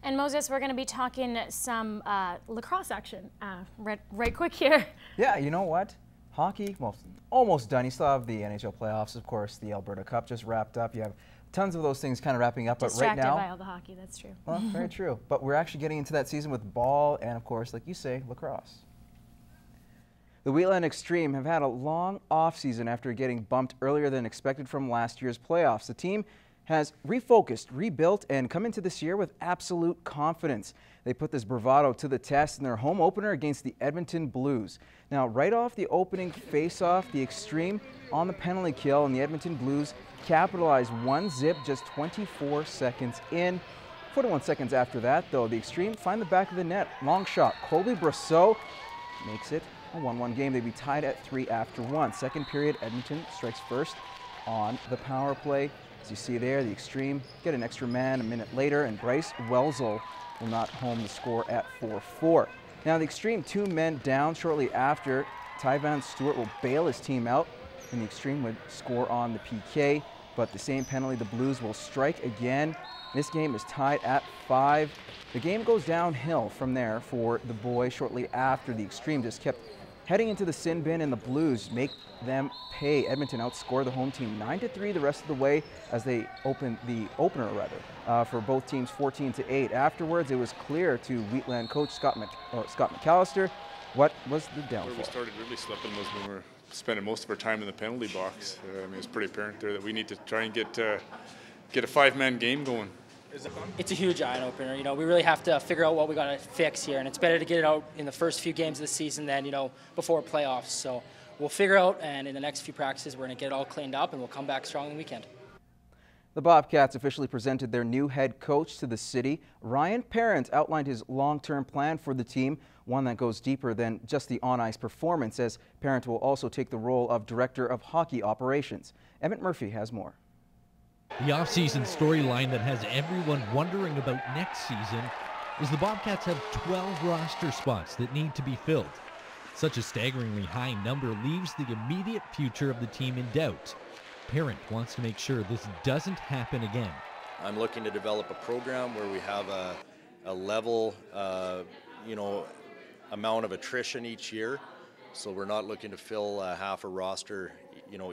And Moses, we're going to be talking some lacrosse action right quick here. Yeah, you know what? Hockey, well, almost done. You still have the NHL playoffs, of course. The Alberta Cup just wrapped up. You have tons of those things kind of wrapping up. Distracted but right now, by all the hockey, that's true. Well, very true. But we're actually getting into that season with ball and, of course, like you say, lacrosse. The Wheatland Extreme have had a long off-season after getting bumped earlier than expected from last year's playoffs. The team has refocused, rebuilt, and come into this year with absolute confidence. They put this bravado to the test in their home opener against the Edmonton Blues. Now, right off the opening face-off, the Extreme on the penalty kill, and the Edmonton Blues capitalized 1-zip just 24 seconds in. 41 seconds after that, though, the Extreme find the back of the net. Long shot. Colby Brosseau makes it a 1-1 game. They'd be tied at 3 after 1. Second period, Edmonton strikes first on the power play. As you see there, the Extreme get an extra man a minute later, and Bryce Welzel will not home the score at 4-4. Now, the Extreme 2 men down shortly after. Ty Van Stewart will bail his team out, and the Extreme would score on the PK, but the same penalty, the Blues will strike again. This game is tied at 5. The game goes downhill from there for the boys shortly after. The Extreme just kept heading into the sin bin, and the Blues make them pay. Edmonton outscore the home team 9-3 the rest of the way as they open the opener for both teams 14-8. Afterwards, it was clear to Wheatland coach Scott McAllister what was the downfall. Where we started really slipping was when we were spending most of our time in the penalty box. I mean, it's pretty apparent there that we need to try and get a 5-man game going. It's a huge eye-opener. You know, we really have to figure out what we got to fix here, and it's better to get it out in the first few games of the season than, you know, before playoffs. So we'll figure out, and in the next few practices, we're going to get it all cleaned up, and we'll come back strong in the weekend. The Bobcats officially presented their new head coach to the city. Ryan Parent outlined his long-term plan for the team, one that goes deeper than just the on-ice performance, as Parent will also take the role of Director of Hockey Operations. Emmett Murphy has more. The off-season storyline that has everyone wondering about next season is the Bobcats have 12 roster spots that need to be filled. Such a staggeringly high number leaves the immediate future of the team in doubt. Parent wants to make sure this doesn't happen again. I'm looking to develop a program where we have a level, amount of attrition each year, so we're not looking to fill half a roster,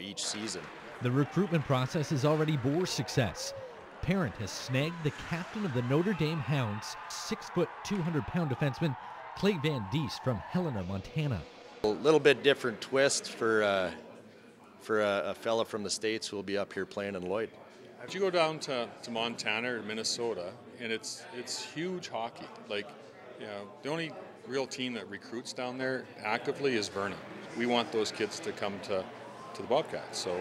each season. The recruitment process has already bore success. Parent has snagged the captain of the Notre Dame Hounds, 6-foot, 200-pound defenseman Clay Van Diest from Helena, Montana. A little bit different twist for a fella from the States who will be up here playing in Lloyd. If you go down to Montana or Minnesota, and it's huge hockey. Like, the only real team that recruits down there actively is Vernon. We want those kids to come to the Bobcats. So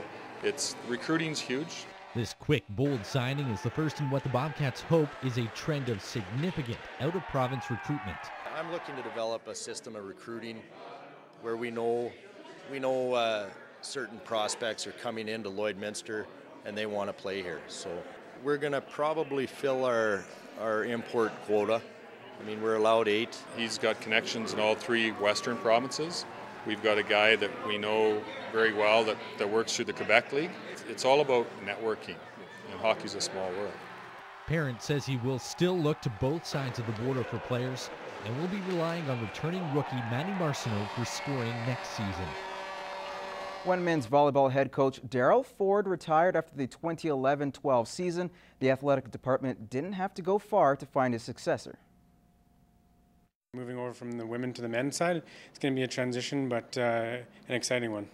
recruiting's huge. This quick, bold signing is the first in what the Bobcats hope is a trend of significant out-of-province recruitment. I'm looking to develop a system of recruiting where we know certain prospects are coming into Lloydminster and they want to play here. So we're going to probably fill our import quota. I mean, we're allowed 8. He's got connections in all 3 western provinces. We've got a guy that we know very well that works through the Quebec League. It's all about networking, and hockey's a small world. Parent says he will still look to both sides of the border for players and will be relying on returning rookie Manny Marcineau for scoring next season. When men's volleyball head coach Daryl Ford retired after the 2011-12 season, the athletic department didn't have to go far to find his successor. Moving over from the women to the men's side, it's going to be a transition, but an exciting one.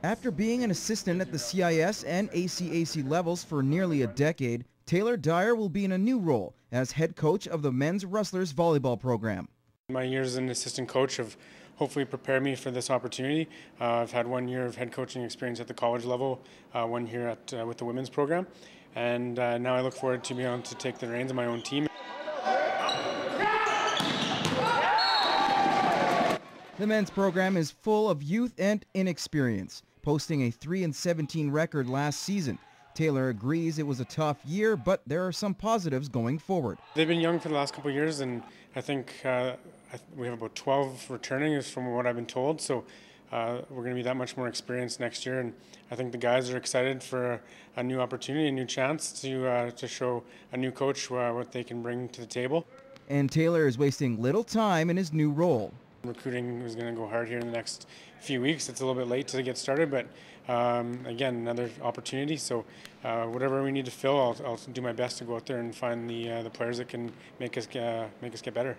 After being an assistant at the CIS and ACAC levels for nearly a decade, Taylor Dyer will be in a new role as head coach of the men's wrestlers volleyball program. My years as an assistant coach have hopefully prepared me for this opportunity. I've had 1 year of head coaching experience at the college level, 1 year with the women's program, and now I look forward to being able to take the reins of my own team. The men's program is full of youth and inexperience, posting a 3-17 record last season. Taylor agrees it was a tough year, but there are some positives going forward. They've been young for the last couple of years, and I think we have about 12 returning, is from what I've been told. So we're going to be that much more experienced next year, and I think the guys are excited for a new opportunity, a new chance to show a new coach what they can bring to the table. And Taylor is wasting little time in his new role. Recruiting is going to go hard here in the next few weeks. It's a little bit late to get started, but again, another opportunity. So whatever we need to fill, I'll do my best to go out there and find the players that can make us get better.